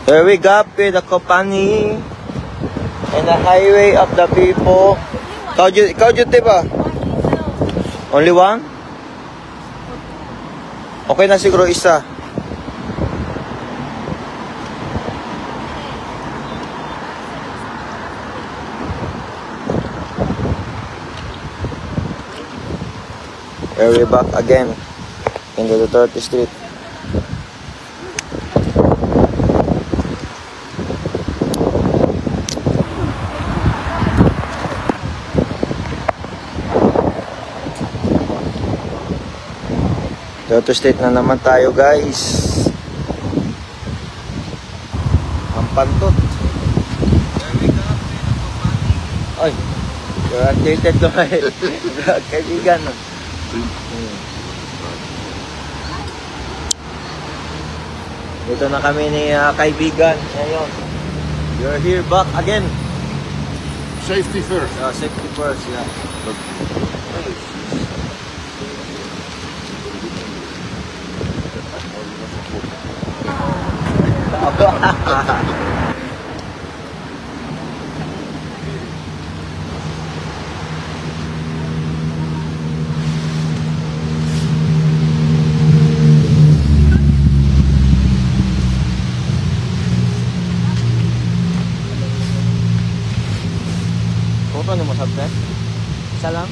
Here we go with the company and the highway of the people. Ikaw duty ba? Only one? Okay na siguro isa. Here we back again in the Duterte Street. Duterte Street na naman tayo, guys. Ang pantot. Ay, you're updated to my kaibigan. Dito na kami ni kaibigan ngayon. You're here back again. Safety first. Safety first, yeah. Ano mo sabi? Isa lang?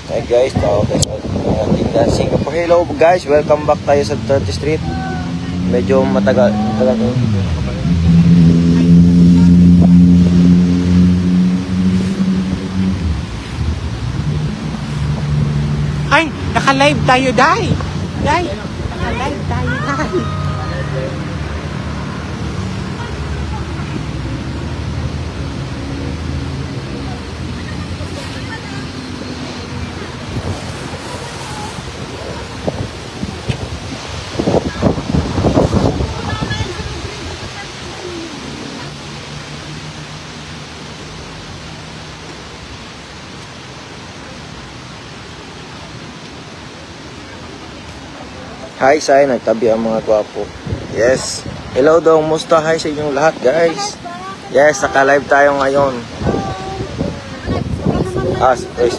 Hey guys, tao guys. Singapore. Hello guys, welcome back tayo sa 30th Street. Medyo matagal Ay, naka-live tayo, Day. Day, naka-live tayo, Day. Hi sa nagtabi ang mga gwapo. Yes. Hello daw, musta hi sa inyong lahat, guys. Yes, naka-live tayo ngayon. Yes.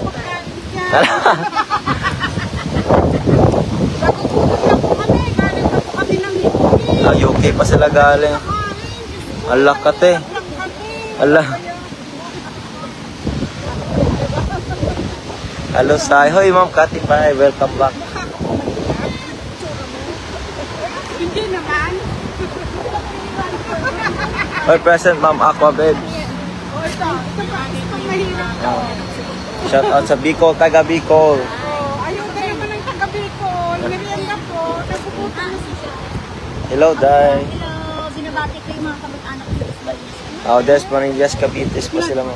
UK pa sila galing. Allah kate. Allah. Hello say. Hoy, Ma'am Kati Pai, welcome back. Hindi naman. Hoy, present Ma'am Aqua Babes. O ito mahirap to. Shout out sa Bicol, taga Bicol. Ayaw tayo naman ng taga Bicol. Merienda po. Nagpupunta na siya. Hello, Day. Hello. Binabati ko yung mga kamag-anak ko. Des Manillas, Capites pa sila mo.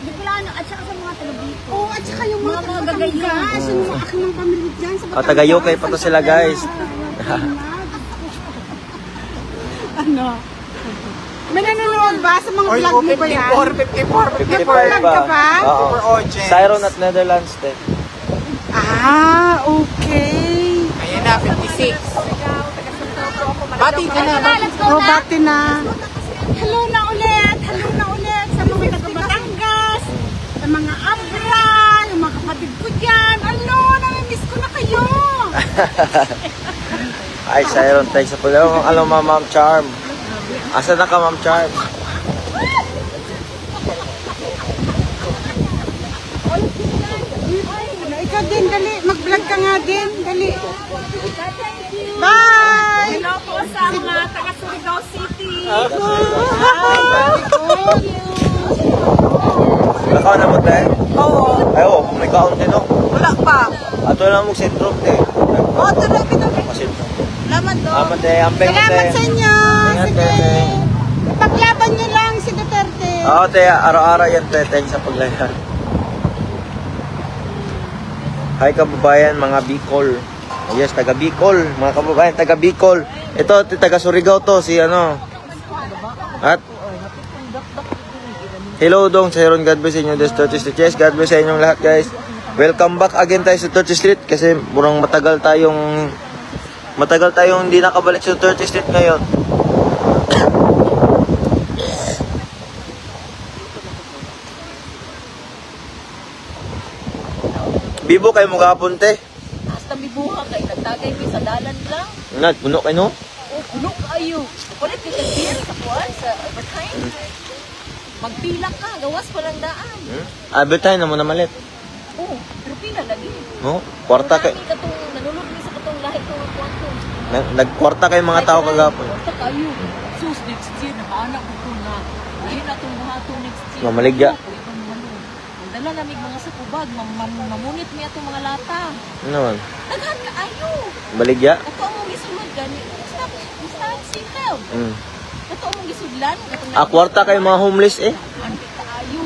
Bicolano at saka sa mga taga Bicol. Oo, at saka yung mga taga-Gayas. Yung mga aking ng pamilya dyan. Taga-UK pa to sila, guys. Ano? May nanonood ba sa mga vlog mo ba yan? 55 vlog ka ba? Oo. Siron at Netherlands din. Ah, okay. Ayan na, 56. Bati ka na. Oh, bati na. Hello na ulit. Hello na ulit sa mga taga-Batangas, sa mga Abra, yung mga kapatid ko dyan. Ano, namimiss ko na kayo. Ay, Siron, thanks sa pala. Alam mo, Ma'am Charm. Asa na ka, Ma'am Charm? Ikaw din, dali. Mag-vlog ka nga din. Dali. Bye! Hello po sa mga taga Surigao City. Nakaw na mo, te? Oo. Ay, oo. May kaon din, no? Wala pa. Ato lang mo sentro, te. Oo, tuloy kita. Salamat do. Salamat, te. Ampeng, te. Salamat sa inyo. Ingat, Sige. te. Paglaban niyo lang si Duterte. Oo, te. Araw-araw yan, te. Thanks sa paglayan. Hi, kababayan, mga Bicol. Yes, taga Bicol. Mga kababayan, taga Bicol. Ito, taga Surigao to. Si ano. At hello dong sa Heron. God bless sa inyo. This 30th Street. Yes, God bless sa inyong lahat guys. Welcome back again tayo sa 30th Street. Kasi murang matagal tayong hindi nakabalik sa 30th Street ngayon. Bibo kayo mga apunte. Hasta bibuha kay nagtagay mi sa dalan lang. Puno kayo no? O puno kayo. Kulit kay kasir sa kuan sa overtime. Magpila ka, gawas pa lang daan. Advertise na mo na malit. Oo, pero pila lagi. No? Kwarta kay Nanulog mi sa katong lahi ko kwarto. nagkwarta kay mga tao kagapon. Kwarta kayo. Sus next year nakaanak ko na. Dili na tong buhaton next year. Mamaligya. Dala namig mga sa kubag, mamunit mi atong mga lata. Ano naman? Daghan ka ayo. Baligya? Ato mo gisulod gani. Basta seatbelt. Ato mo gisudlan Kwarta kay mga homeless eh. Ante kaayo.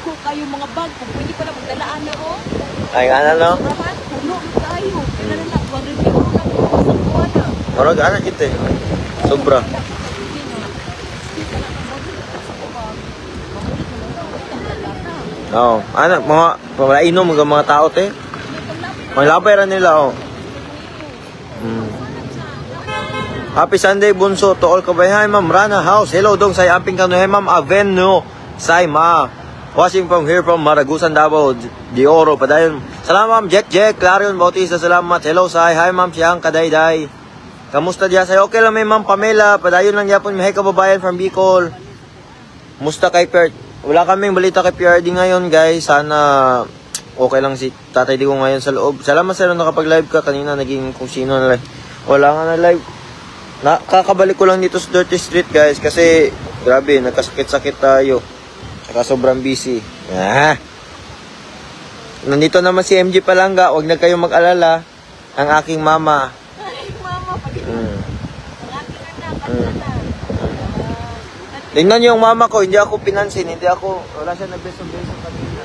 Ko kayo mga bag kung pwede pa na magdalaan na o. Ay ano no? Raman, puno kayo. Kaya na lang, wag rin ko na po sa kuwana. Marag ana kita eh. Sobra. Oo. Ano, mga inom mga tao te. Mga labay ra nila oh. Happy Sunday bunso to all kabayan. Ma'am Rana House. Hello dong sa amping kanu Ma'am Avenue. Say ma. Watching from here from Maragusan Davao de Oro padayon. Salamat Ma'am Jack Clarion Bautista. Salamat. Hello say. Hi Ma'am Siyang Kadayday. Kamusta diya say? Okay lang may Ma'am Pamela. Padayon lang yapon may kababayan from Bicol. Musta kay Pert? Wala kaming balita kay PRD ngayon guys. Sana okay lang si Tatay Digong ngayon sa loob. Salamat sa nakapag-live ka. Kanina naging kung sino na live. Wala nga na live. Kakabalik ko lang dito sa 30th Street guys. Kasi grabe, nagkasakit-sakit tayo. Saka sobrang busy. Nandito naman si MJ Palanga. Huwag na kayong mag-alala. Ang aking mama. Ay, mama, pag Tingnan niyo yung mama ko, hindi ako pinansin, wala siya nagbeso-beso kanina.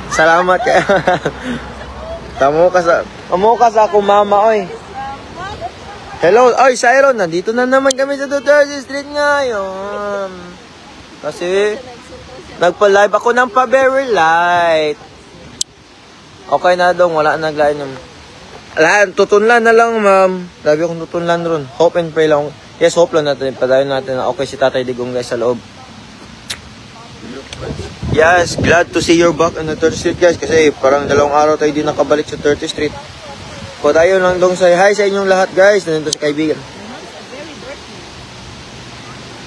Salamat kayo. Tamo ka sa ako mama, oy. Hello, oy, Siron, nandito na naman kami sa 30th Street ngayon. Kasi nagpa-live ako ng pa-very light. Okay na dong, wala na naglain yung... Tutunlan na lang, ma'am. Sabi akong tutunlan ron. Hope and pray lang. Yes, hope lang natin. Padayon natin na okay si Tatay Digong guys sa loob. Yes, glad to see you back on the 30th Street guys. Kasi parang 2 araw tayo di nakabalik sa 30th Street. Padayon lang dong say hi sa inyong lahat guys. Nandito sa kaibigan.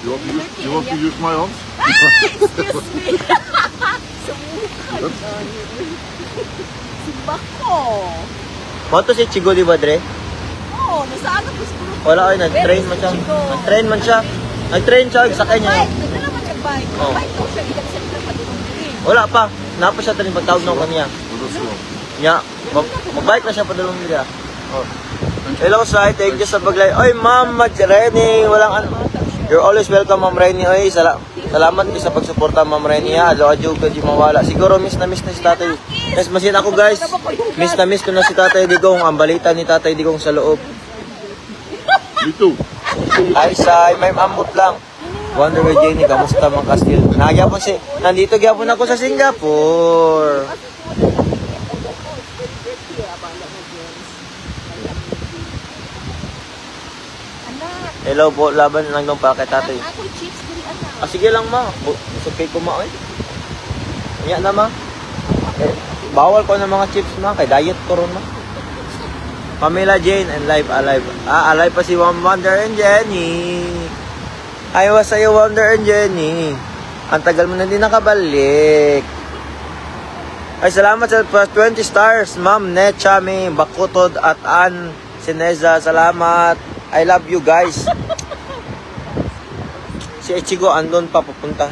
You want to use my arms? excuse me. Bako. Moto si Chigo di ba, Dre? Oo, nasaan ako siguro. Wala ay, nag-train man siya. Nag-train man siya. Nag-train siya, sakay niya. Bike, ito naman nag-bike. Oh. Bike ko siya, ilang sa ilang padulong din. Wala pa. Napa siya tanin pagtawag ng kanya. Nya, mag-bike na siya padulong nila. Oh. Hello, Sai. Thank you sa pag-live. Oy, Ma'am Reni. Walang ano. You're always welcome, Ma'am Reni. Oy, salamat sa pagsuporta, Ma'am Reni. Adyo ka di mawala. Siguro miss na si Tatay. Yes, masin ako, guys. Miss ko na si Tatay Digong. Ang balita ni Tatay Digong sa loob. Me too. Ay, Sai. May ambot lang. Wonder with Jenny, kamusta mga Kastil? Nandito gyapon ako sa Singapore. Hello po, laban lang nung para kay Tatay. Ako chips diri ana. Sige lang ma. Sukay ko ma, oy. Nya na ma. Bawal ko ng mga chips ma, kay diet ko ron ma. Pamela Jane and Alive. Alive pa si Wonder and Jenny. Ayaw sa'yo Wonder and Jenny. Ang tagal mo na din nakabalik. Ay, salamat sa 20 stars, Ma'am Nechami Bakutod at Ann Sineza. Salamat. I love you guys. Si Ichigo andon pa pupunta.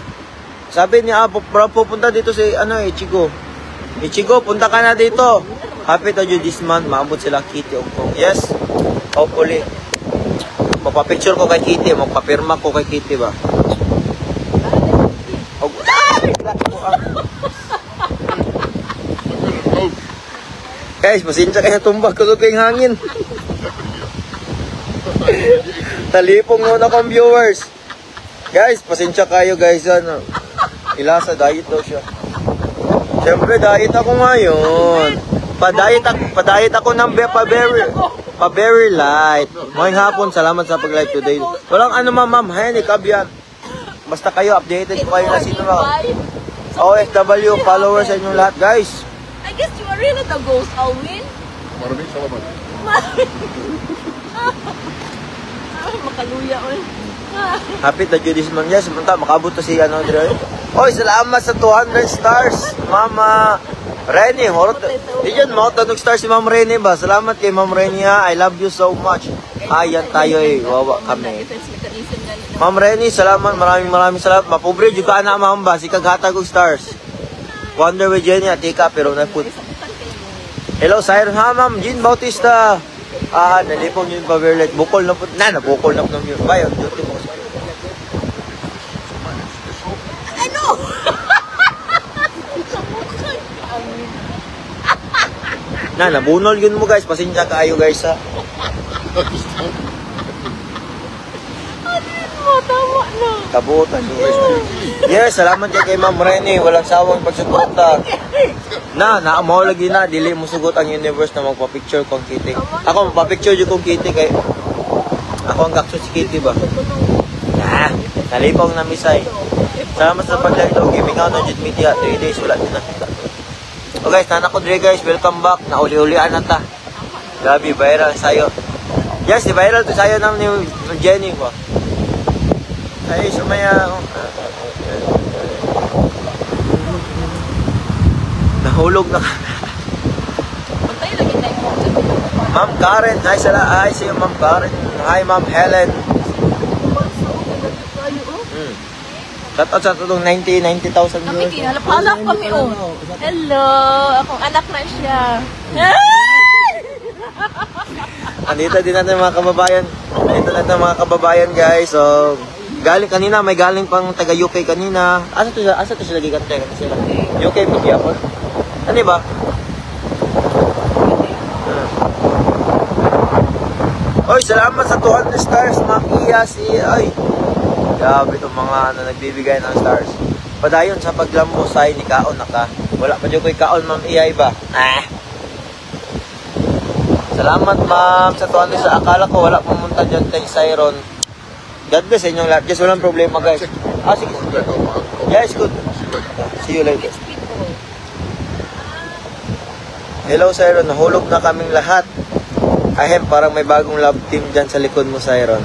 Sabi niya pupunta dito si Ichigo. Ichigo, punta ka na dito. Happy to you this month. Maabot sila Kitty Ongkong. Yes. Hopefully. magpa-picture ko kay Kitty, magpa-pirma ko kay Kitty ba? Guys, pasensya kayo tumbag ko kayong hangin. Talipong muna akong viewers. Guys, pasensya kayo guys. Ano, ilasa, diet daw siya. Siyempre, diet ako ngayon. Pa-diet ako ng pa-very light. Ngayong hapon, salamat sa pag-live today. Walang ano ma'am, Henny, kabyan. Basta kayo, updated ko kayo na sino mga OFW followers sa inyong lahat, guys. I guess you are really the ghost, Alwin. Maraming salamat. Ay, makaluya, oy. Happy the Judas man. Yes, makabot to si ano, Andre. Oy, salamat sa 200 stars, Mama Rene. Diyan mo, tanong stars si Ma'am Rene ba? Salamat kay Ma'am Rene ha. I love you so much. Ayan tayo eh. Wawa kami. Ma'am Rene, salamat. Maraming salamat. Mapobre, juga na ma'am ba? Si kaghatag og stars. Wonder with Jenny at Tika, pero na-put. Hello, Siren ha, Ma'am Jean Bautista. Nalipong yun pa Verlet. Bukol na po. Nabukol na po ng yun. Bayo, duty mo. Ano? Nabunol yun mo guys. Pasensya kayo guys ha. Tama na. Kabutan guys. Yes, salamat kay Ma'am Rene. Walang sawang pagsuporta. Naamaw lagi na. Dili mo sugot ang universe na magpa-picture kong Kitty. Ako, magpa-picture yung kong Kitty kay... Ako ang gakso si Kitty ba? Nalipong na misay. Salamat sa pag-live daw. Giving out ng Jet Media. 3 days, wala din nakita. So guys, nanak ko dre guys. Welcome back. Nauli-ulian na ta. Grabe, viral sayo. Yes, di viral to sayo naman ni Jenny ba? Ay, sumaya. Nahulog na. Pantay lagi na yung Ma'am Karen, hi sa iyo Ma'am Karen. Hi Ma'am Helen. Shoutout sa tutong 90,000 kami, viewers. kinalapalap kami, oh. Hello, akong anak na siya. Andito din natin mga kababayan. Andito natin mga kababayan guys. So, may galing pang taga UK kanina. Asa to siya lagi kante sila. UK media po. Ano ba? Oy, salamat sa 200 stars, Ma'am Iya ay. Grabe itong mga nagbibigay ng stars. Padayon sa paglambosay ni Kaon na ka. Wala pa dyan ko'y Kaon, Ma'am Iya ba? Salamat, Ma'am, sa 200 sa akala ko wala pumunta dyan kay Siron. God bless sa inyong lahat. Yes, walang problema, guys. Sige. Yes, good. See you later. Hello, Siron. Nahulog na kaming lahat. Ahem, parang may bagong love team dyan sa likod mo, Siron.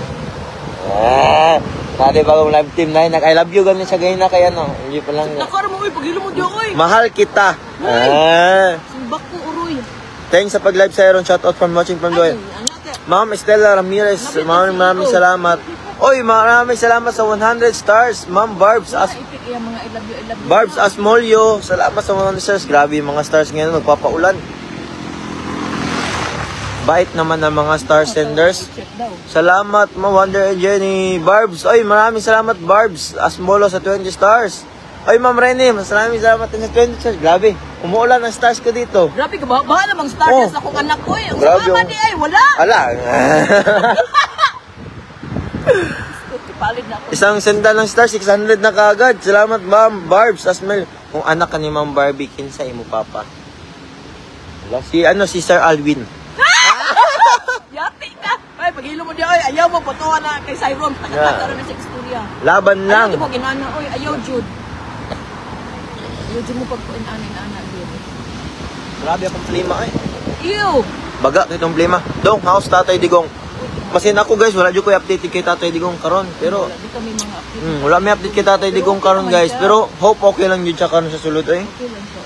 Nade bagong love team na yun. I love you, ganun siya ganyan na kaya, no? Hindi pa lang. Nakar mo, uy, paghilo mo diyo, uy. Mahal kita. Simbak ko, uroy. Thanks sa pag-live, Siron. Shoutout from watching from Duel. Ma'am Estela Ramirez, maraming salamat. Oy, maraming salamat sa 100 stars. Ma'am Barbs Barbs Asmolio, salamat sa 100 stars. Grabe yung mga stars ngayon, magpapaulan. Bait naman ng mga star senders. Salamat, Ma Wonder and Jenny. Barbs, oy, maraming salamat Barbs Asmolo sa 20 stars. Oy, Ma'am Rene, maraming salamat din sa 20 stars. Grabe, umuulan ang stars ko dito. Grabe ka ba? Bahala namang stars Oh. sa akong anak ko, eh. Ang Grabe, sumama oh. di ay, wala. Ala. Palig na ako. Isang senda ng star, 600 na kaagad. Salamat, Ma'am Barbs Asmel. Kung anak ka ni Ma'am Barbie, kinsay mo, Papa. Si Sir Alvin. Yati ka. Ay, paghilo mo di, oy, ayaw mo, patuwa na kay Siron. Takatara na sa istorya. Laban lang. Ayaw mo, ginana, oy, ayaw, Jude. Ayaw, Jude mo pagpuin-anin-anak, Jude. Grabe akong plima eh. Ew! Baga kitong plima. Dong, house Tatay Digong. Masin ako guys, wala dyo ko i-update kay Tatay Digong karon. Pero, Di kami mga update. wala may update kay Tatay Digong karon guys. Pero, hope okay lang yun siya karon sa sulod eh. Okay lang siya,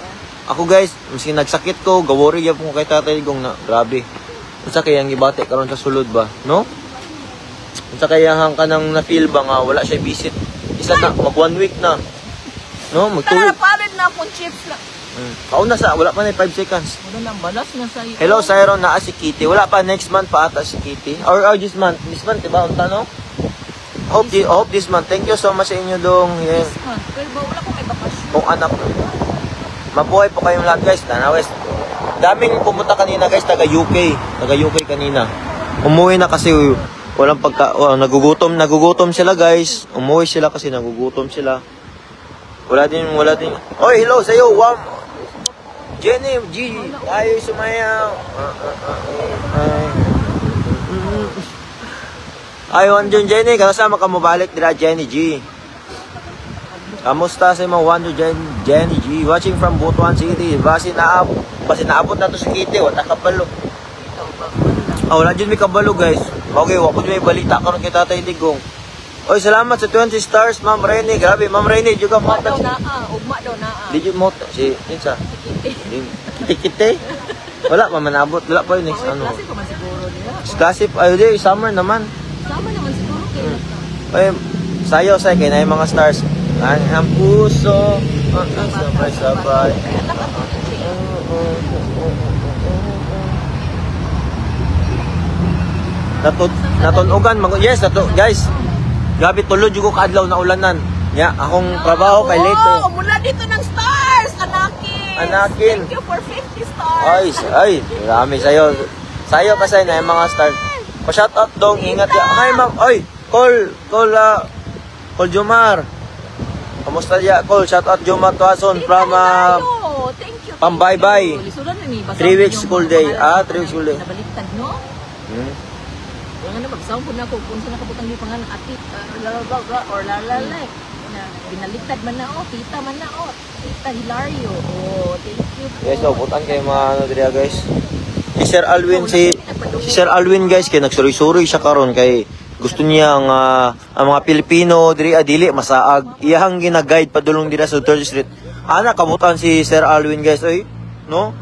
Ako guys, maski nagsakit ko, gawori yan po kay Tatay Digong na, grabe. Unsa kaya ang ibate karon sa sulod ba, no? Unsa kaya hang ka nang na-feel ba nga wala siya visit? Isa na, mag 1 week na. No, mag 2 Tara, week. palid na akong chips na. Kauna sa, wala pa na 5 seconds. Wala nang balas na sa iyo. Hello, Siron, naa si Kitty. Wala pa, next month pa ata si Kitty. Or this month. This month, diba? Ang tanong? Hope this month. Thank you so much sa inyo dong. Yeah. This month. Pero ba, wala ko may bakasyon. Kung anak. Mabuhay po kayong lahat, guys. West. Daming pumunta kanina, guys. Taga UK kanina. Umuwi na kasi walang nagugutom sila, guys. Umuwi sila kasi nagugutom sila. Wala din. Oy, hello sa'yo, Jenny G. Ayaw sumayaw. Ayaw andyan, Jenny. Kasama ka mo balik dira, Jenny G. Kamusta sa mga wonder, Jenny G? Watching from Butuan City. Basi naabot na to sa Kitty. Wala kabalo. Wala dyan may kabalo, guys. Okay, wako dyan may balita karon kay Tatay Digong. Oy, salamat sa 20 stars, Ma'am Rene. Grabe, Ma'am Rene, juga mo Ugma daw naa. Di mo si Insa. Kite-kite. Wala pa manabot. Wala pa yun next ano. Klase ko man siguro nila. Classic, di, summer naman. Sama naman siguro kayo. Oy, sayo say kay na yung mga stars. Ang puso, sabay-sabay. Kaya anak ako ni Jay. Natunugan, yes, guys. Grabe tulo jud ko kaadlaw na ulanan. Ya, akong trabaho kay late. Mula dito ng stars, Anakin. Thank you for 50 stars. Ay, marami sayo. Sayo kasi na yung mga stars. Pa-shout out dong, ingat ya. Hi ma'am, oy, call Jomar. Kamusta ya? Call, shout out Jomar Tuason from Thank you. Pambaybay. 3 weeks school day. 3 weeks school day. Nabaliktad, no? Wala nga na, mag-sound po na ako kung saan nakabutang di pangalan atit, or lalalay. Na binaliktad man na, tita man na, tita Hilario. Thank you po. Yes, butan kayo mga ano diriya, guys. Si Sir Alwin, guys, kay nagsuri-suri siya karon kay gusto niya ang mga Pilipino dili masaag. Iyang gina-guide padulong dira sa 3rd Street. Ana kamutan si Sir Alwin, guys, oy, no?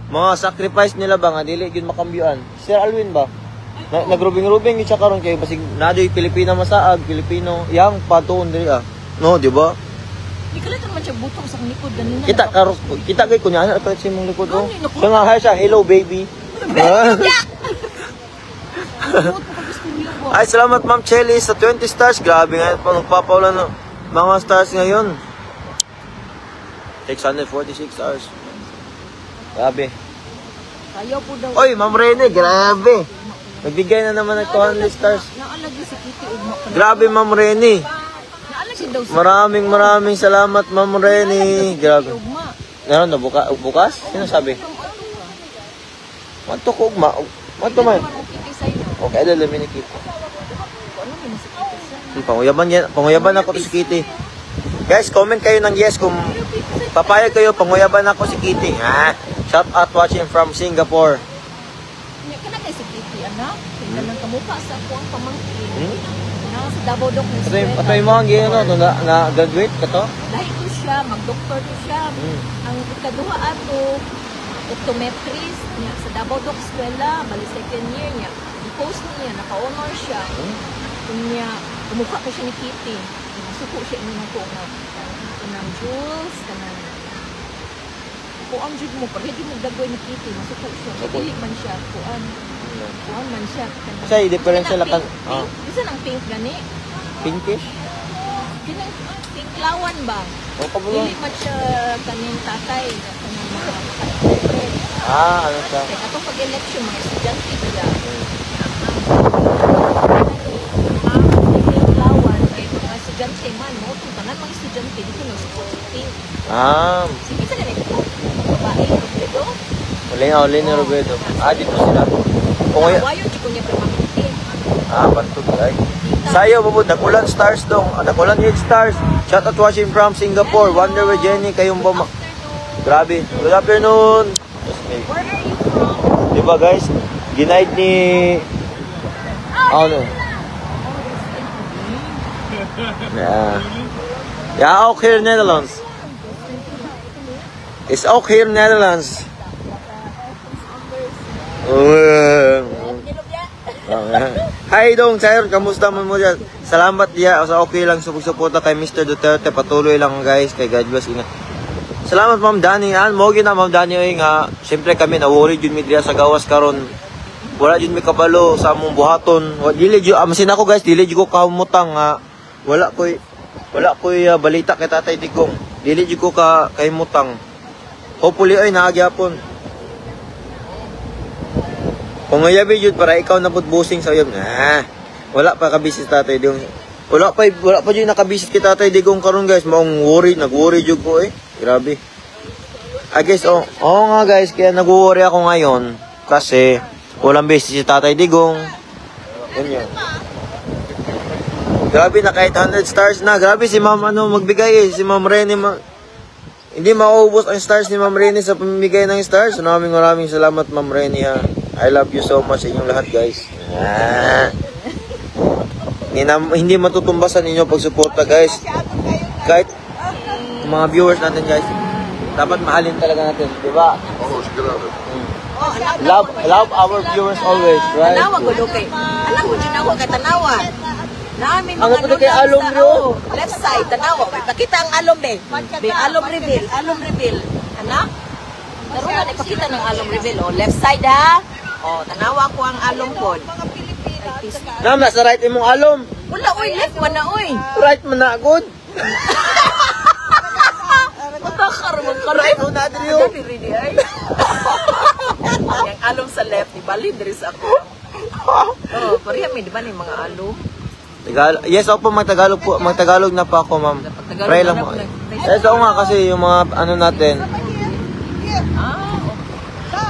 Mga sacrifice nila ba nga dili gyud makambyuan. Sir Alwin ba? Nagrubing-rubing siya karon kay basig nadoy Pilipina masaag, Pilipino yang patuon diri No, di ba? Di ka lang naman siya butong sa likod ganina. Kita kay kunya ana pa si mong likod oh. Siya nga hay siya, hello baby. Ay, salamat Ma'am Chelly sa 20 stars. Grabe nga pa nagpapaulan ng mga stars ngayon. 646 stars. Grabe. Ayaw po daw. Oy, Ma'am Rene, grabe. Nagbigay na naman ng 200 stars. Naalagi si Kitty ugma ka. Grabe, Ma'am Rene. Naalagi daw si Maraming salamat, Ma'am Rene. Grabe. ugma. Meron na bukas? Sino sabi? Manto ko ugma. Manto man. Okay, dalamin ni Kitty. Panguyaban ako to si Kitty. Guys, comment kayo ng yes kung papayag kayo, panguyaban ako si Kitty. Shout out watching from Singapore. Kana kay si Kitty, anak. Tingnan ng kamukha sa ako ang pamangkin. Sa Davao Doc na Ito yung mga gino, na-graduate ka to? Dahil ko siya, mag-doktor ko siya. Ang ikaduha ato, optometrist niya sa Davao Doc Eskwela, bali 2nd year niya. I-post niya, naka-honor siya. Niya, kumukha ko siya ni Kitty. Suko siya inyo ko nga. Kanang Jules, kanang kuan jud mo, pag hindi mo dagoy ni Kitty, masuko siya. Dili man siya, kuan man siya. Kasi difference sila kan. Isa nang pink gani? Pinkish? Kinang pink lawan ba? Dili man siya kaning tatay, kanang mga ano siya? kaya kapag pag-election, mga estudyante sila. Pink lawan, kaya mga estudyante man, mo itong tanan mga estudyante, dito nang support sa pink. Sige sa ganito po, babae, Robredo. Uli ni Roberto. Dito sila. Wayo, di ko niya permanente. Bantog ay. Sayo, bubod, nakulan stars dong. Nakulan 8 stars. Shout out watching from Singapore. Wonder with Jenny, kayong bama. Grabe. Good afternoon. Where are you from? Diba guys? Ginaid ni... Ano? Ja, ook hier in Nederlands. Is ook hier in Nederlands. Hi dong, sir. Kamusta mo dyan? Salamat diya. Sa okay lang sa pagsuporta kay Mr. Duterte. Patuloy lang guys. Kay God bless. Ingat. Salamat Ma'am Dani. Mo na Ma'am Dani oy nga syempre kami na worry jud mi diya sa gawas karon. Wala jud mi kabalo sa among buhaton. Dili jud masin ako guys, dili jud ko kahumutang nga wala koy balita kay Tatay Digong. Dili jud ko kahimutang. Hopefully ay naagyapon. Kung ngayabi jud para ikaw na busing sa uyab. Wala pa kabisis Tatay Digong. Wala pa jud nakabisit kay Tatay Digong karon guys. Maong nag-worry jud ko eh. Grabe. Guys, nga guys, kaya nag-worry ako ngayon kasi walang beses si Tatay Digong. Ganyan. Grabe na kahit 100 stars na. Grabe si Ma'am magbigay eh. Si Ma'am Rene hindi maubos ang stars ni Ma'am Rene sa pamimigay ng stars. Maraming salamat Ma'am Rene ha. I love you so much sa inyong lahat guys. Hindi matutumbasan ninyo pagsuporta guys. Kahit mga viewers natin guys, dapat mahalin talaga natin, di ba? Love our viewers always, right? Tanawa ko okay. Alam mo din ako kay tanawa. Naami Ang mga ito kay alum bro. Left side tanawa. Pakita ang alum be. Be alum reveal. Anak? Darugan ipakita ng alum reveal left side ha. Tanawa ko ang alum pod. Nam nasa right imong alum. Wala oy, left man na oy. Right man na good. Right mo na diri ay. Yang alum sa left, di bali diri sa ako. Pareha may di ba ni mga alum? Yes, opo, magtagalog na pa ako, ma'am. Try lang mo. Yes, oo nga kasi yung mga natin.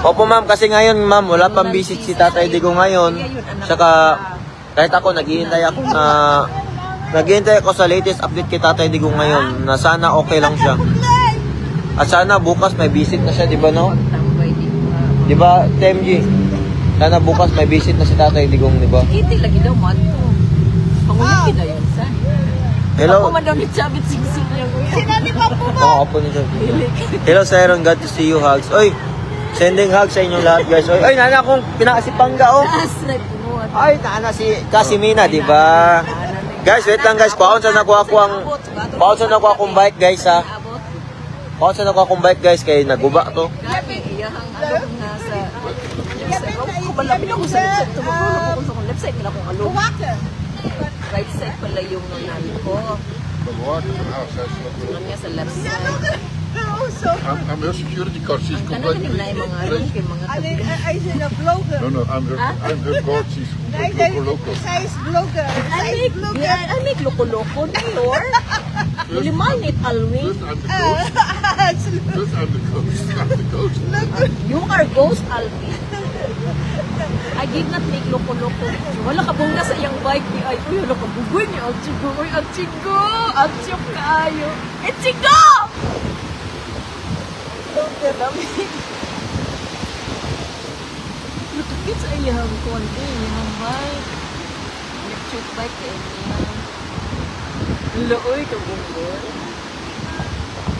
Opo, ma'am, kasi ngayon, ma'am, wala pang visit si Tatay Digong ngayon. Saka kahit ako naghihintay ako sa latest update kay Tatay Digong ngayon na sana okay lang siya. At sana bukas may visit na siya, di ba no? Di ba, TMG? Sana bukas may visit na si Tatay Digong, di ba? Hindi lagi daw man to. Pangulitin na yun sa. Hello. Ako man daw nagchabit singsing niya ko yan. Sinabi pa po ba? Oo, po niya. Hello, Siron. Glad to see you, hugs. Oy, sending hugs sa inyong lahat, guys. Oy, nana kong pinakasipangga, oh. Ay, nana si Casimina, di ba? Guys, wait lang, guys. Paunsan ako akong bike, guys, ha. Paunsan ako akong bike, guys, kay naguba to. Iyahang alum nasa kumalapit ako sa left side. Tumutulong ako sa left side nila kung alum. Right side pala yung nanay ko. Ano niya sa left side. I'm her security guard. She's completely. No, I'm her guard. She's loco. Zij is blogger. I make loko-loko na lor. Limanit, Alwin. First I'm the ghost. You are ghost, Alvin. I did not make loko-loko. Wala ka bunga sa iyang bike ni ay. Uy, wala ka bugoy ni Achigo. Uy, Achigo! Achip ka ayo. Achigo! Look sa iyang konti. Iyang bike. Electric bike eh niya. Looy ka bungoy.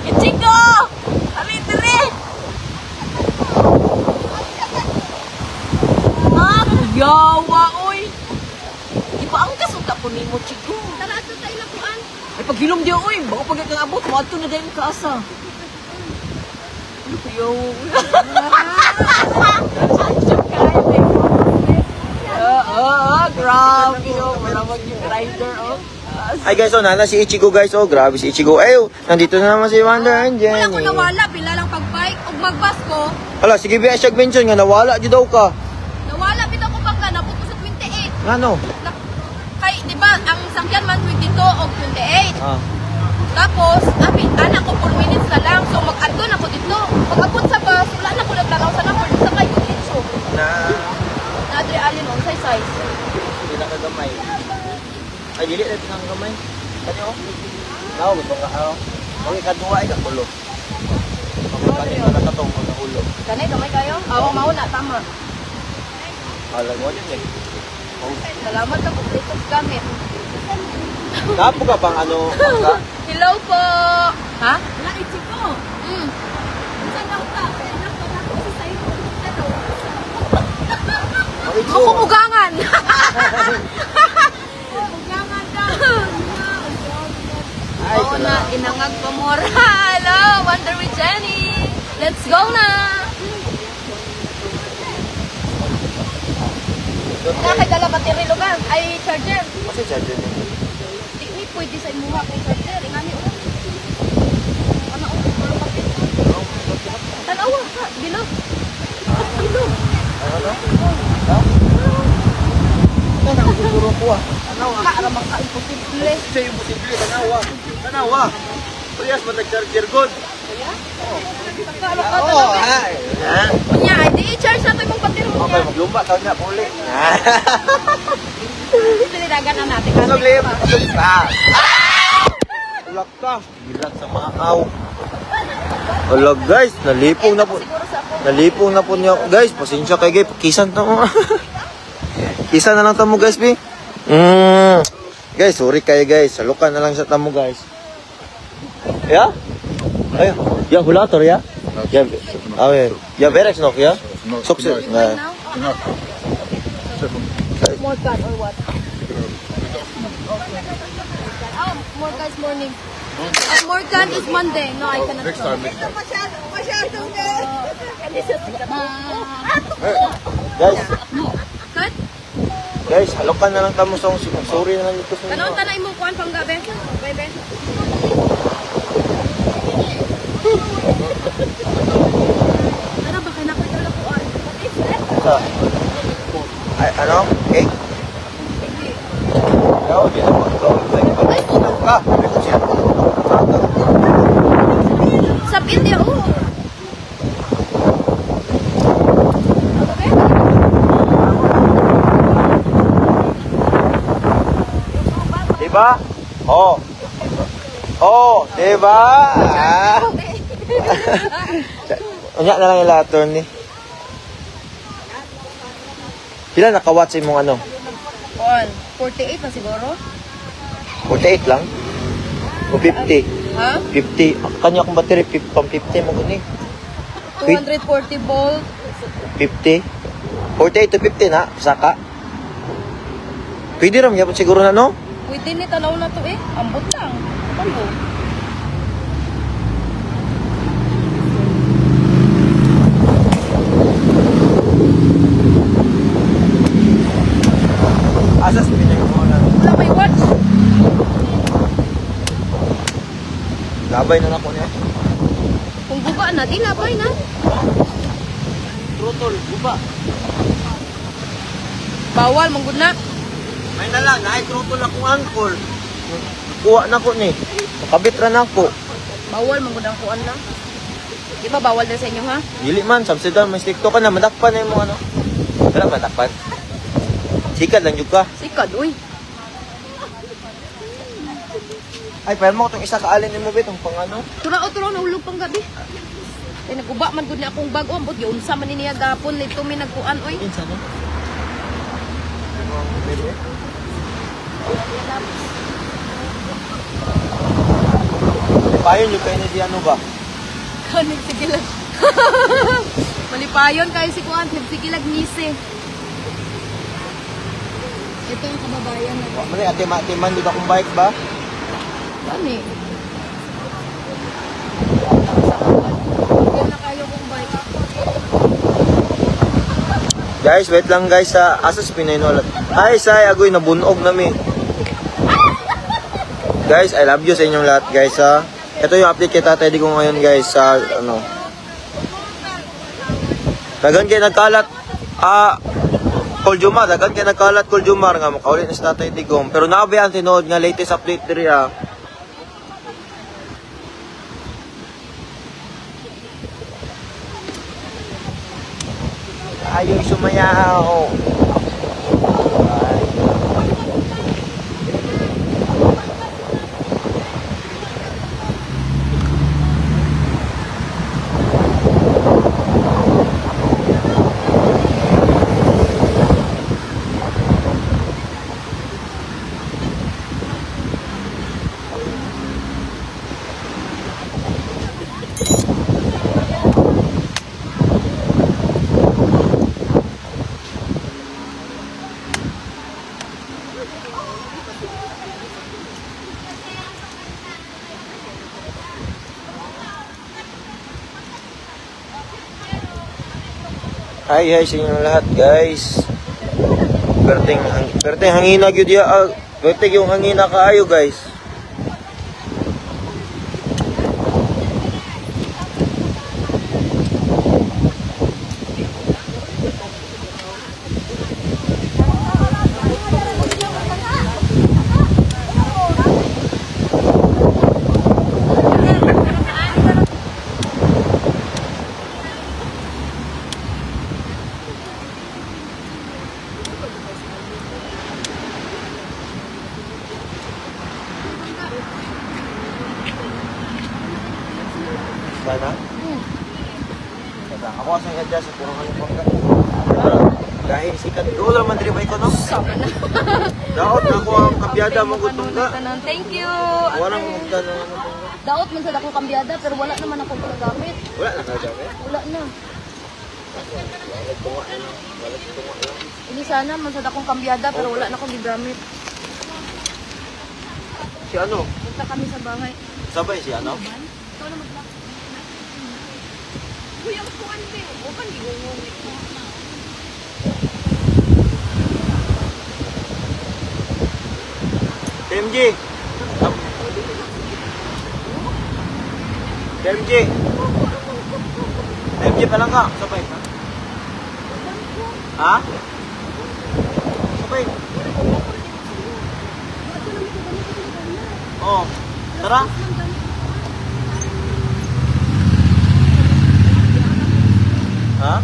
Achigo! Aritiri! Yawa, oy! Ipaangkas ang tapo ni mo, Chigo. Tarato tayo lapuan. Ay, paghilom diyo, oy! Baka pag kang abot, mato na dahil kaasa. Ano ko yaw? Grabe, oh. Malamag yung rider, oh. Ay guys, nana si Ichigo guys, grabe si Ichigo. Nandito na naman si Wonder and Jenny. Wala ko nawala, bila lang pag-bike. Ug magbas ko, Hala, sige ba siya mention nga nawala di daw ka. nawala bitaw ko pagka napunta sa 28. Ano? Kay, di ba, ang sangyan man 22 o 28. Ah. Tapos, anak ko 4 minutes na lang. So, mag-adon ako dito. Pag-abot sa bus, wala na ko naglalaw sa number. Sa kayo dito. Nadre alin on size. Hindi na kagamay. Ay, dili na pinanggamay. Kanyo? Now, gusto ka, okay, kadua ay kakulo. Pagkakalit na nakatong mga ulo. Kanay, kamay kayo? Oo, mauna, tama. Alam mo din eh. Salamat na kompleto gamit. Kapo ka pang pangka? Hello po! Ha? Naitsi ko. Saan daw ka? Anak ko na ako sa iyo. Ito. Mugangan! Mugangan daw! Ay, Oo na, inangag pa moral. Hello, Wonder with Jenny. Let's go na. Nakakadala battery lugan. Ay, charger. Kasi charger niya. Di ni pwede sa imuha kay charger. Ingani o. Ano o? Tanawa ka. Bilog. Bilog. Ano? Ha? Ito na, siguro ko ah. Tanawa. Karamang ka. Imposible. Siya yung posible. Tanawa. Tanawa. Priyas, matag-charger good. Oo, ha? Ha? Kunya, di i-charge natin mong battery mo Okay, niya. maglumba. Tawag na, puli. Pilidagan na natin. Suglim. Ulak ka. Gilat sa mga aw. Wala guys, nalipong na po. Siguro sa ako. Nalipong na po niya. Guys, pasensya kay guys. Kisan to mo. Kisan na lang tamo guys, bi. Guys, sorry kayo guys. Salukan na lang sa tamo guys. Ya? Ay, ya hulator ya? Ya, awe. Ya berex no ya? No, Sukses. tonight. Nah. Enough. More gun or what? More guns morning. More gun is Monday. No, I cannot. Next time, next time. Guys, Cut? guys, halukan na lang tamo sa sorry na lang dito sa Tanong inyo. tanay mo kuan pang gabi. Bebe. Ano ba kana ko dala kuan? Sa ay, ano? Okay. Ikaw, di na mo. Ka, ito siya. Sa India oh. Diba? Oh. Oh, diba? Ah. Unya na lang yung lahat, ni. Pila nakawatch mong ano? On 48 na siguro. 48 lang? O 50? Ha? 50. Kanya akong battery, pang 50 mo guni. 240 volt. 50. 48 to 50 na, saka. Pwede ram, yapon siguro na, no? Pwede ni tanaw na to eh. Ambot lang. Ano? Asas pinag mo na. Wala may watch. Labay na ako niya. Kung guba na, di labay na. Trotol, guba. Bawal, manggod na. May na lang, naay-trotol akong angkol. Kuha na ko ni. Nakabit ra na ako. Bawal, manggod ang kuan na. Di ba bawal na sa inyo ha? Dili man, samsidan, may stick to ka na. Madakpan na yung mga ano. Wala, madakpan. Sikad lang yung ka. Sikad, uy. Ay, pero mo itong isa kaalin ni mo, bet, ang pang ano. Turaw, nahulog pang gabi. Eh, naguba man gud na akong bago. Ambot, yun sa man niya gapon. Nito may nagkuan, uy. Insa no? Payon yung kayo na di ano ba? Kanig sigilag. Malipayon kayo si kuan. Nagsigilag nisi. Ito ang kababayan na. Mali, atiman, di ba kung bike ba? Gani. Yan na kayo kung bike. Guys, wait lang guys sa asas Pinoy Ay, say, agoy, nabunog nami. Guys, I love you sa inyong lahat guys ha. Ito yung update kay Tatay Digong ngayon guys sa ano. Dagan kay nagkalat Kuljumar, dagan kay nagkalat Kuljumar nga makauli na si Tatay Digong. Pero naabayan tinood nga latest update diri ha. Ayaw sumayaw. Hi sa inyo lahat guys. Perteng hangina gyud ya. Perteng yung hangina kaayo guys. Sana? Ako asang gadya sa turang ano pa. Dahil sikat doon man diri ba ko no? Sama na. Daot na ko ang kabyada mo gutong ka. Thank you. Walang magkano ano. Daot man sa akong kambyada pero wala naman akong gamit. Wala na kagabi. Wala na. Ini sana man sa akong kambyada pero wala na akong gigamit. Si ano? Punta kami sa bahay. Sabay si ano? Ikaw na mag-lock. Kuya, kuwan din. O kan di ko. TMG. TMG. TMG pa lang ka. Sabay ka. Ha? Sabay. Oh. Tara. Ha?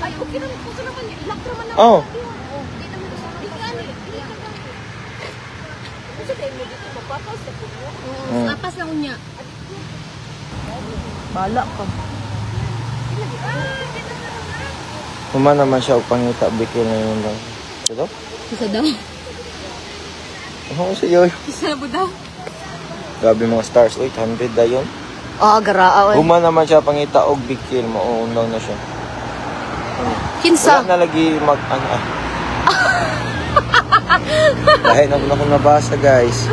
Ay, okay naman. Puso naman. Ilak naman na. Oh. Lapas lang niya. Bala ka. Kuma naman siya upangita bikil na yun lang. Ito? Isa daw. Oo, siya yun. Isa na daw. Grabe mga stars. Uy, 100 na yun. Ah, garaa. Kuma naman siya pangita og bikil. Mauunlaw na siya. Kinsa? Wala na lagi mag-ano. Dahil naman ako nabasa guys.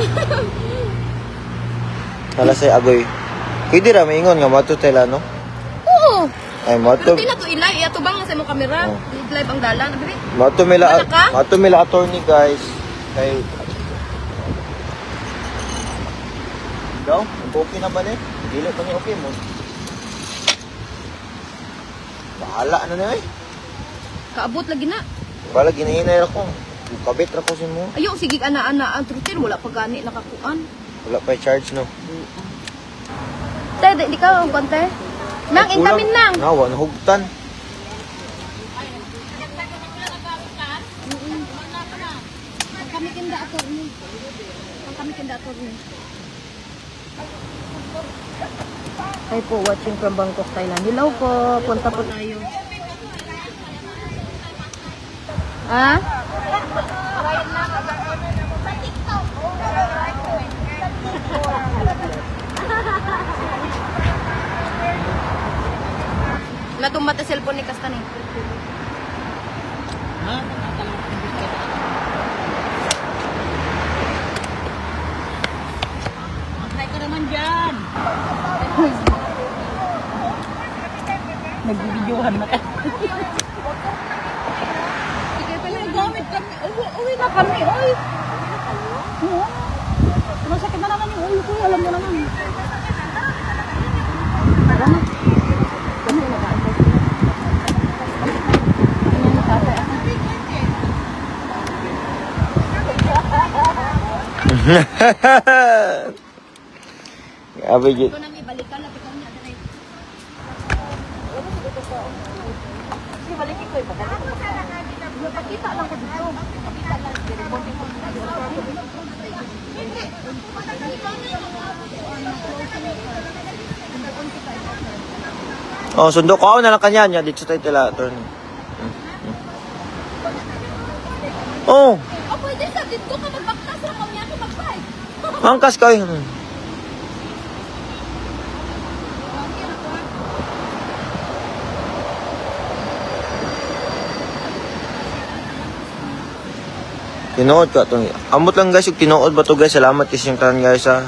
Kala say agoy. Pwede ra maingon nga mato tela no? Oo. Ay mato. Hindi na to ilay. Ato bang sa imong kamera? Live ang dalan. Abi. Mato mila attorney guys. Kay Daw, okay na ba ni? Dili pa ni okay mo. Bahala na na eh. Kaabot lagi na. Wala ginahinay ako. Kabit ra ko si mo. Ayo sige ana-ana ang trutil wala pa gani nakakuan. Wala pa charge no. Te, di ka ang konte. Nang intamin nang. Nawa na hugtan. Kami kinda ato ni. Kami kinda ato ni. Ay po, watching from Bangkok, Thailand. Hello po, punta po tayo. Ha? Natumba ta cellphone ni Kastan eh. Ha? Magtay ka naman dyan. Nagbibidyohan na ka. Sige, pinagamit kami. Uwi na kami, oy. Oo. Masakit na naman yung ulo ko, alam mo naman. Tara na. Kami nag-aantay. Ano yung nakatay ako? Abi gid. Ito na may balikan, lapitan niya. Sige, balikin ko. Pakita lang ko dito. Pakita lang. Oh, sundo ko ako na lang kanya niya dito tayo tila attorney. Oh, Oh, pwede sa dito ka magbaktas lang kung niya ako mag-bike. angkas kayo. Tinuod ka to. Amot lang guys, yung tinuod ba to guys? Salamat kasi yung tanan guys ha.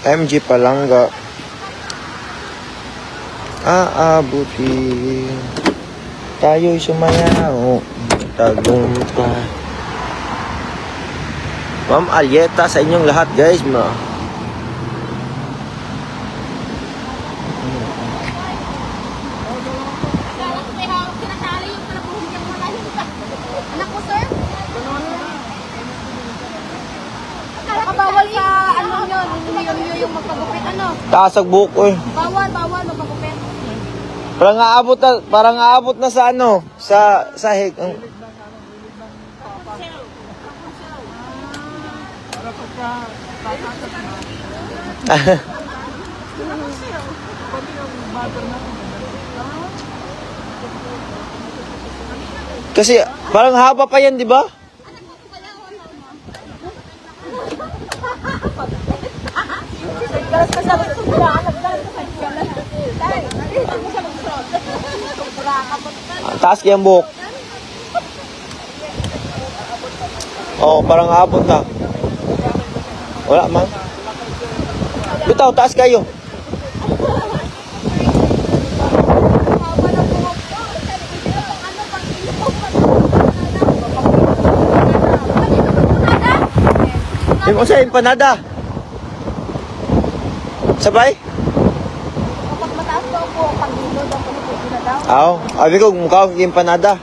MG Palangga. Aabuti. Tayo'y sumayaw. Tagumpay. Ma'am Alyeta sa inyong lahat, guys. Anak ko, sir? Bawal sa ano nyo, yung magpagupit, ano? Taasag buko eh. Bawal magpagupit. Parang aabot na sa ano, sa sahig. Kasi parang haba pa yan, di ba? Ang taas kaya ang buhok. Oh, parang aabot na. Wala man. Bitaw, taas kayo. Yung usa, empanada. Sabay? Kapag mataas daw po, pag-ilod daw po na daw. Aw, abi ko mukha yung empanada.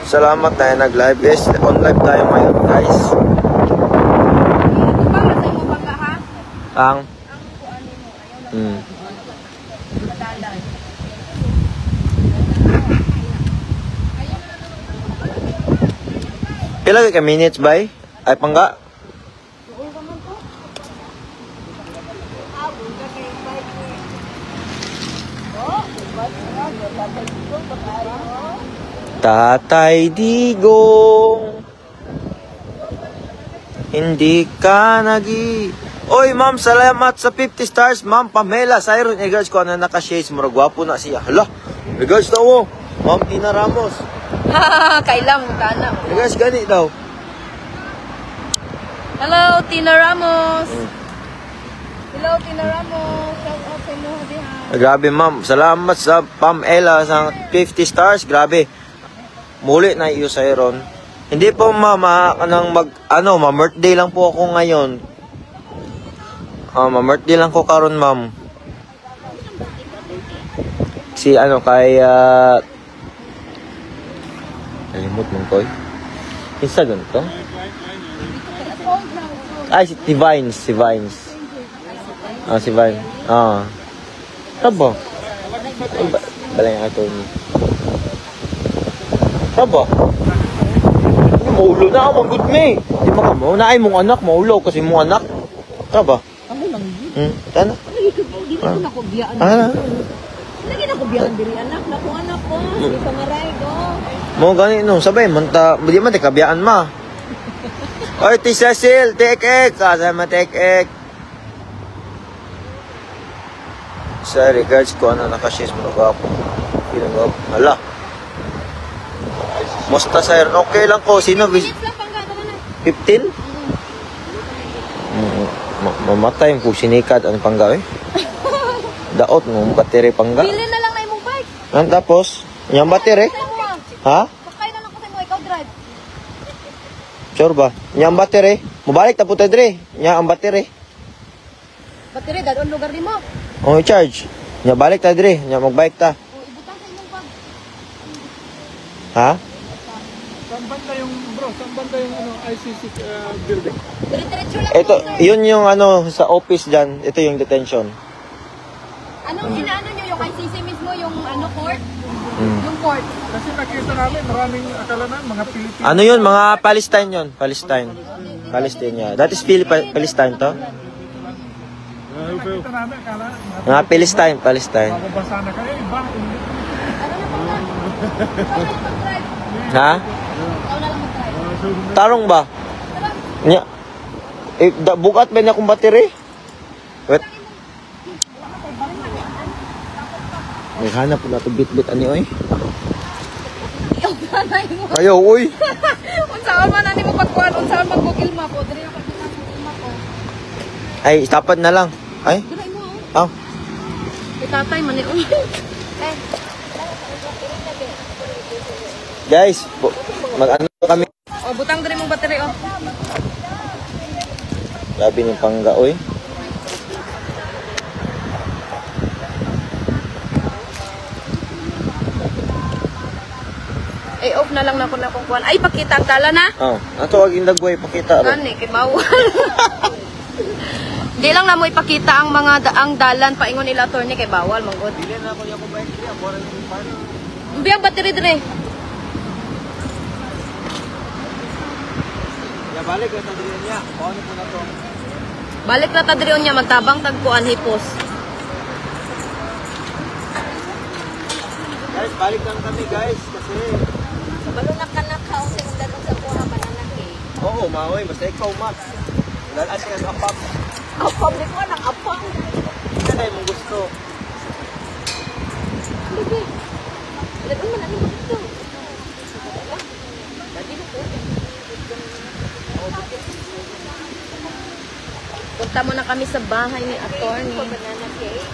Salamat tayo nag-live. Yes, on live tayo ngayon, guys. Para sa imo bangga, ha? Ang Pila ka minutes bay? Ay pangga. Tatay Digong, hindi ka Oy, ma'am, salamat sa 50 stars, ma'am Pamela Siron. Regards ko na naka-shades, muragwapo na siya. Hala, regards daw mo, ma'am Tina Ramos. Kailang kana. Regards gani daw. Hello, Tina Ramos. Hello, Tina Ramos. Shout out sa inyo, diha. Grabe, ma'am, salamat sa Pamela sa 50 stars. Grabe, muli na iyo Siron. Hindi po ma'am, ma-birthday lang po ako ngayon. Ma-birthday lang ko karon, ma'am. Si kay kalimut mong koy. Isa ganito? Ay, si Vines. Si Vines. Tabo. Balay nga ito ni. Tabo. Maulo na ako, good me. Di ba ka mo? Naay mong anak, maulo kasi mong anak. Tabo. Amo lang yun. Tana? Hindi ko na ko biyaan. Lagi na ko biyaan diri anak na ko anak ko. Di pangaray ko. Mo gani no, sabay di man kabiyaan ma. Oy, Ti Cecil, tek-ek, kasama tek-ek. Sa regards ko naka-shares mo ako. Feeling ko, hala. Musta sir? Okay lang ko. Sino? 15? Mamatay yung sinikad. Ano pangga eh? Daot mo, battery pangga. Bilhin na lang na imong bike. Tapos, yung battery? Ha? Sakay na lang ko sa imo, ikaw drive. Sure ba? Yung battery? Mabalik ta po tayo dre. Yung battery. Battery, dadon lugar ni mo. Oh, i-charge. Yung balik ta dre. Yung magbike ta. O, ibutang sa imong bag. Ha? Saan banda yung ICC building? Dire-diretso lang. Ito, yun yung sa office dyan. Ito yung detention. Anong inaano nyo? Yung ICC mismo, yung court? Yung court. Kasi nakita namin maraming akalanan, mga Pilipino. Ano yun? Mga Palestine yun. Palestine. Palestine, yeah. That is Palestine to? Nakita namin akala, Mga Palestine. mababasa na kayo, iba. Ha? Tarong ba? Nya. Bukat ba niya kung battery? Wait. May hanap po na ito bit-bit ani oy. Ayaw oy. Unsaon man ani mo pagkuan, unsaon mag Google Map o diri ako Google Map o. Ay, tapad na lang. Ay. Dili mo. Ah. Itatay man ni uy. Guys, mag-ano kami. O butang diri mong battery o. Labi ng pangga oy. Ay off na lang na ko na kung kuan. Ay pakita ang dala na. Oh, ato wag indagway pakita ro. Gani kay bawal. Di lang na mo ipakita ang mga ang dalan paingon nila attorney kay bawal manggod. Dili na ako yung bike niya, para yung pan. Biyang battery dire. Ya balik ka sa dili niya. Paano po na to? Balik na ta diri unya magtabang tagkuan hipos. Guys, balik lang kami guys kasi Balo na ka na kaong sinundan sa kuha banana cake. oo, maoy, basta ikaw mat. Dalas ka sa apap. Ang public mo ng apang. Ano tayo mong gusto? Sige. Lagan mo na ni dito. Lagi na po. Punta mo na kami sa bahay ni attorney. Banana cake.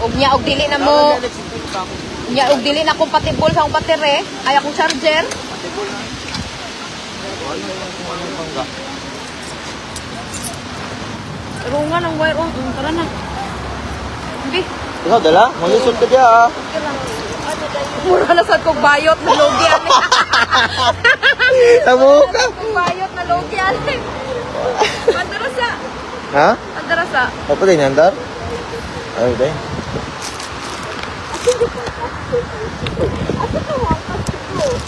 Og nya og dili na mo. Nya og dili na compatible sa akong battery, ay akong charger. Pero nga nang wire on, tara na. Hindi. Ikaw dala? Mangisod ka diya ah. Mura na sad kog bayot na logi ani. Tamo ka. Kog bayot na logi ani. Pandarasa. Ha? Pandarasa. Apa din andar? Ay, day.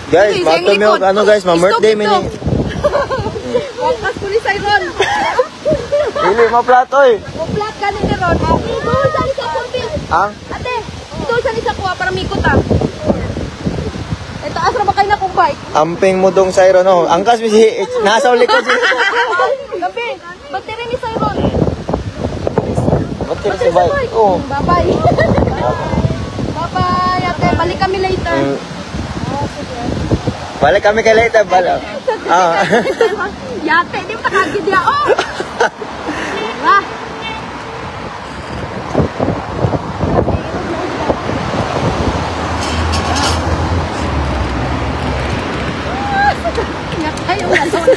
Guys, Ito, mato yung mi og likod. ano guys, ma-birthday Stop mi ito. ni. Wakas pulis ay ron. Dili mo plato eh. Muplat ka ni ron. Ito sa isa kumpil. Ang Ate, ito sa isa kuha para mikot ah. Ito asra ba kayo na kong bike? amping mo dong sayro no. Angkas mi si nasa likod si. Gabi, battery ni Sayron. Bakit si bike? Oh. Bye-bye. Bye-bye, ate. Balik kami later. Balik kami kay later bala. Ah. Yate, di mo takagid ya. Oh! Ah! Yate, yung nalon.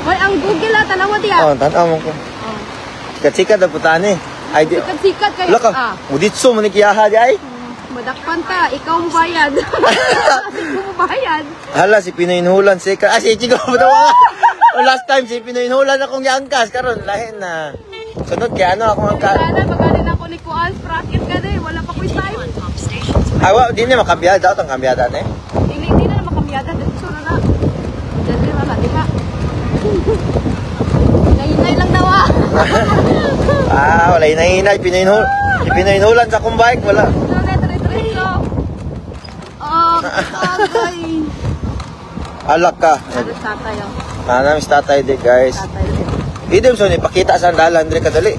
Hoy, ang Google ah, tanawa diya. Oh, tanaw mo ko. Sikat-sikat na putani. Ay di. Sikat-sikat kayo. Wala ka. Uditso mo ni kiyaha di ay. Madakpan ta, ikaw mo bayad. Ikaw mo bayad. Hala si Pinoy Inhulan sikat. Ah si Chico mo tawa. Last time si Pinoy Inhulan akong giangkas karon lahin na. Sunod kay ano akong angkas. Wala na, magaling ako ni Kuan. Sprocket ka na eh. Wala pa ko'y time. Awa, di na makabiyada daw tong kabiyada eh. Hindi na makamiyada. Dito na na. Dito na na, di ba? Nahinay lang daw ah. Wala inahinay. Pinoy Inhulan sa akong bike. Wala. Diretso. Tatay. Alak ka. Ano tatay oh. Nanamis tatay di guys. Tatay. Idem so ni pakita sa andalan dire kadali.